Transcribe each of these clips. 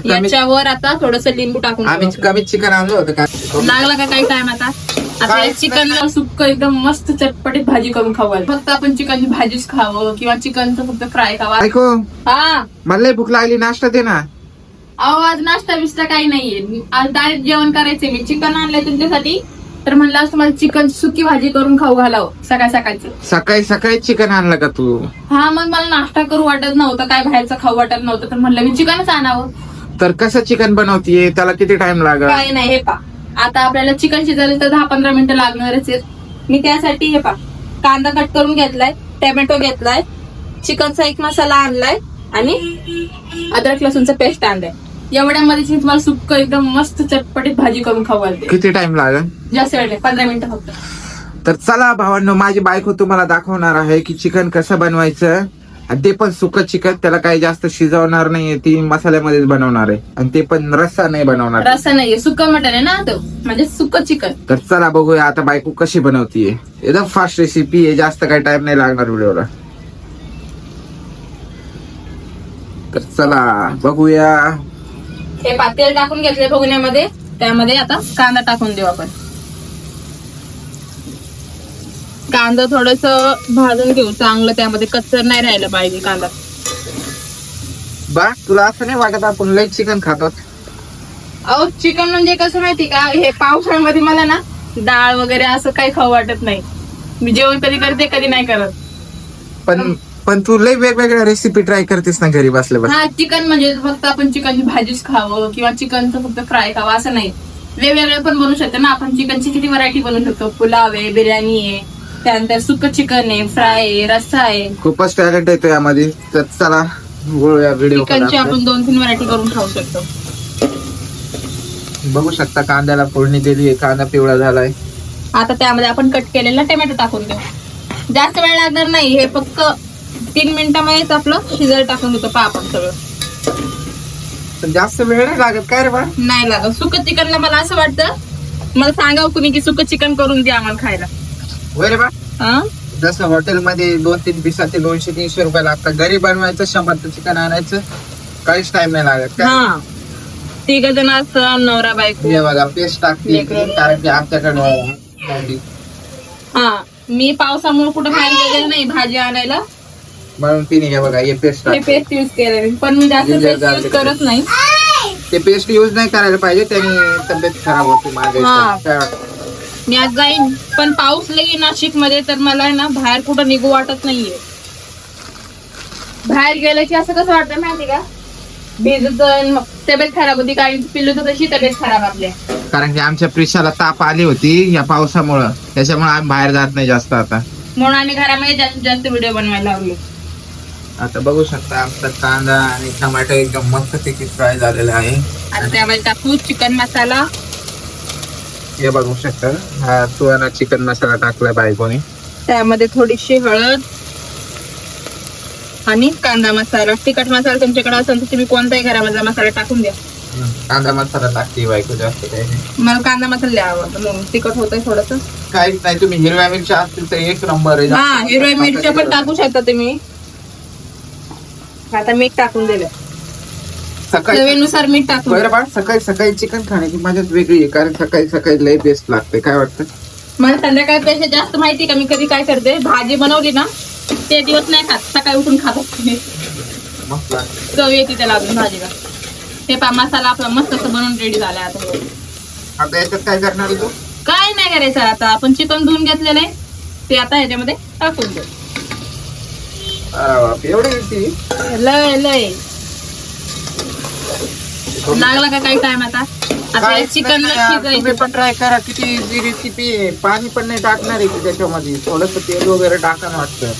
याच्यावर आता थोडस लिंबू टाकून आम्ही कमी चिकन आणलं होतं का? लागला का काही टाइम आता चिकनला सुक्क एकदम मस्त चटपटीत भाजी करून खावं. फक्त आपण चिकनची भाजीच खावं किंवा चिकनचं फक्त फ्राय खावं. ऐको हा मला भूक लागली, नाश्ता दे ना. अहो आज नाश्ता बिस्टा काही नाहीये, आज डायरेक्ट जेवण करायचंय. मी चिकन आणलंय तुमच्यासाठी, तर म्हणलं असं मला चिकन सुकी भाजी करून खाऊ घालावं सकाळ सकाळची. सकाळी सकाळी चिकन आणलं का तू? हा मग मला नाश्ता करू वाटत नव्हतं, काय बाहेरचं खाऊ वाटत नव्हतं, तर म्हणलं मी चिकनच आणावं. तर कसं चिकन बनवतीये, त्याला किती टाइम लागेल? काय नाही, हे पा आता आपल्याला चिकन शिजायला तर 10-15 मिनिटं लागणारच आहेत. मी त्यासाठी हे पा कांदा कट करून घेतलाय, टोमॅटो घेतलाय, चिकनचा एक मसाला आणलाय आणि अद्रक लसूणचा पेस्ट आणलाय. एवढ्यामध्ये तुम्हाला सुक्क एकदम मस्त चटपटीत भाजी करून खाऊ घालते. किती टाइम लागेल? जास्त वेळ नाही, 15 मिनिटं फक्त. तर चला भावांनो, माझी बायको तुम्हाला दाखवणार आहे की चिकन कसं बनवायचं, आणि ते पण सुकं चिकन. त्याला काही जास्त शिजवणार नाहीये, ती मसाल्यामध्येच बनवणार आहे, आणि ते पण रस्सा नाही बनवणार. रस्सा नाहीये, सुक्का मटन आहे ना तो, म्हणजे सुक्क चिकन. तर चला बघूया आता बायको कशी बनवतीये. एकदम फास्ट रेसिपी आहे, जास्त काही टाइम नाही लागणार व्हिडिओला. तर चला बघूया. हे तेल टाकून घेतले भुगण्यामध्ये, त्यामध्ये आता कांदा टाकून देऊ आपण. कांदा थोडस भाजून घेऊ चांगलं, त्यामध्ये कच्चर नाही राहिलं पाहिजे कांदा. बा तुला असं नाही वाटत आपण लई चिकन खातो? अहो चिकन म्हणजे कसं माहिती का, हे पावसाळ्यामध्ये मला ना डाळ वगैरे असं काही खाऊ वाटत नाही. मी जेवण कधी करते कधी नाही करत. पण तू लई वेगवेगळ्या रेसिपी ट्राय करतेस ना घरी बसल्या बस. हा चिकन म्हणजे फक्त आपण चिकनची भाजीच खावं किंवा चिकनचं फक्त फ्राय खावं असं नाही, वेगवेगळे पण बनवू शकतो ना आपण. चिकनची किती व्हरायटी बनवू शकतो, पुलाव आहे, बिर्याणी आहे, त्यानंतर सुक्क चिकन आहे, फ्राय आहे, रस्सा आहे. खूपच टॅलेंट येतो यामध्ये. तर चला व्हिडिओ चिकनची आपण 2-3 व्हरायटी करून खाऊ शकतो. बघू शकता कांद्याला फोडणी दिली, कांदा पिवळा झालाय. आता त्यामध्ये आपण कट केलेला टोमॅटो टाकून देऊ. जास्त वेळ लागणार नाही, हे फक्त 3 मिनिटामध्येच आपलं शिजायला टाकून देतो पा आपण सगळं. पण जास्त वेळ नाही लागत काय रे बा? नाही लागत. सुक्क चिकनला मला असं वाटतं, मला सांगावं कुणी की सुक्क चिकन करून द्या आम्हाला खायला. होय रे बा. हा जसं हॉटेलमध्ये 2-3 पिसाचे 200-300 रुपये लागतात, घरी बनवायचं 100चं चिकन आणायचं, काहीच टाइम नाही लागत. हा 3 जण असतात, नवरा बायको. हे बघा पेस्ट टाकली, कारण की आमच्याकडे हा मी पावसामुळे कुठं बाहेर गेलेलं नाही भाजी आणायला, म्हणून तिने हे बघा हे पेस्ट हे पेस्ट युज केलेलं. पण मी जास्त पेस्ट युज करत नाही. ते पेस्ट युज नाही करायला पाहिजे, त्याने तब्येत खराब होते माझ्या. मी आज जाईन, पण पाऊस लई नाशिक मध्ये, तर मला ना बाहेर कुठं निघू वाटत नाहीये. बाहेर गेलं की असं कसं वाटतं माहिती का, भिजत मग तब्येत खराब होती. काही पिल्लू तर तशी तब्येत खराब आपल्या, कारण की आमच्या प्रिशाला ताप आली होती या पावसामुळं, त्याच्यामुळे आम्ही बाहेर जात नाही जास्त आता. म्हणून आम्ही घरामध्ये जास्तीत जास्त व्हिडिओ बनवायला लागलो. आता बघू शकता आमचा कांदा आणि टमाटर एकदम मस्त पैकी फ्राय झालेला आहे. आता त्यामध्ये टाकू चिकन मसाला. हे बघू शकता, हा सुहाना चिकन मसाला टाकलाय बायकोने. त्यामध्ये थोडीशी हळद आणि कांदा मसाला. तिखट मसाला तुमच्याकडे असेल तर तुम्ही कोणताही घरामधला मसाला टाकून द्या. कांदा मसाला टाकते बायको जास्त काही नाही. मला कांदा मसाला आवडतो, तिखट होतंय थोडस. काहीच नाही, तुम्ही हिरव्या मिरच्या असतील तर 1 नंबर आहे. हा हिरव्या मिरच्या पण टाकू शकता तुम्ही. आता मीठ टाकून दिलं, चवीनुसार मीठ टाकून. बरं बा, सकाळी सकाळी चिकन खाण्याची मजाच वेगळी आहे, कारण सकाळी सकाळी लय बेस्ट लागते. काय वाटतं? मला संध्याकाळपेक्षा जास्त माहिती का मी कधी काय करते, भाजी बनवली ना ते दिवस नाही खात, सकाळी उठून खात असते. मस्त लागते, चव येते त्याला अजून भाजीला. हे पा मसाला आपला मस्त असं बनवून रेडी झालाय. आता याच्यात काय करणार आहे तू? काय नाही करायचं, आता आपण चिकन धुवून घेतलेलं आहे ते आता ह्याच्यामध्ये टाकून देऊ. एवढी लय लय लागला का काही टाइम आता तुम्ही पण ट्राय करा, किती इझी रेसिपी आहे. पाणी पण नाही टाकणार आहे की त्याच्यामध्ये, थोडस तेल वगैरे टाकायला वाटतं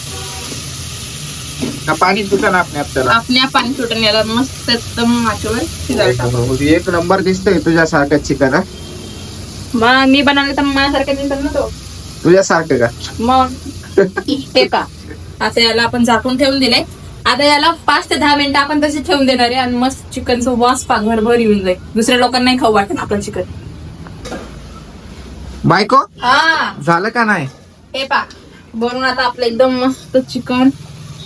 का पाणी सुटन आपल्या पाणी सुटून याला मस्त एकदम माचवर शिजायला. 1 नंबर दिसतोय तुझ्यासारखं चिकन. मग मी बनवलं तर माझ्यासारखं दिसत ना तो. तुझ्यासारखं का मग ते का आता याला आपण झाकून ठेवून दिलंय. आता याला 5 ते 10 मिनिटं आपण तसे ठेवून देणार आहे, आणि मस्त चिकनचं वास पाकभर येऊन जाईल. दुसऱ्या लोकांना नाही खाऊ वाटत आपलं चिकन. बायको हा झालं का नाही? हे पा बनवून आता आपलं एकदम मस्त चिकन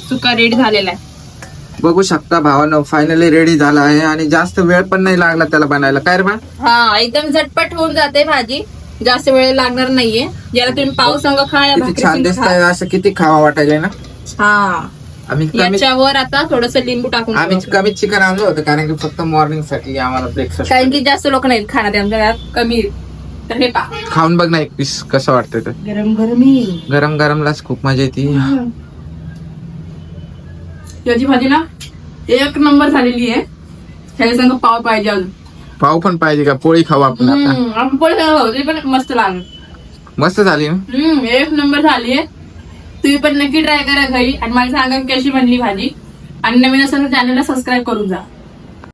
सुका रेडी झालेला आहे. बघू शकता भावानं फायनली रेडी झाला आहे आणि जास्त वेळ पण नाही लागला त्याला बनायला. काय रे बा? हा एकदम झटपट होऊन जाते भाजी, जास्त वेळ लागणार नाहीये. ज्याला तुम्ही पाव संग खा या किती भाकरी छान संग दिसत खा. आहे, असं किती खावा वाटायलंय ना. हा आम्ही याच्यावर आता थोडस लिंबू टाकून कमी चिकन आणलं होतं कारण की फक्त मॉर्निंग साठी आम्हाला ब्रेकफास्ट. कारण की जास्त लोक नाहीत खाणार आमच्या घरात, कमी. तर हे पा खाऊन बघ ना एक पीस कसं वाटतंय ते. गरम गरमी गरम गरमलाच खूप मजा येते. याची भाजी ना एक नंबर झालेली आहे. ह्याच्या संग पाव पाहिजे अजून. पाव पण पाहिजे का? पोळी खाऊ आपण आता. आपण पोळी खाऊ, ते पण मस्त लागेल. मस्त झाली ना. एक नंबर झाली आहे. तुम्ही पण नक्की ट्राय करा घरी आणि मला सांगा कशी बनली भाजी. आणि नवीन असेल तर चॅनलला सबस्क्राईब करून जा.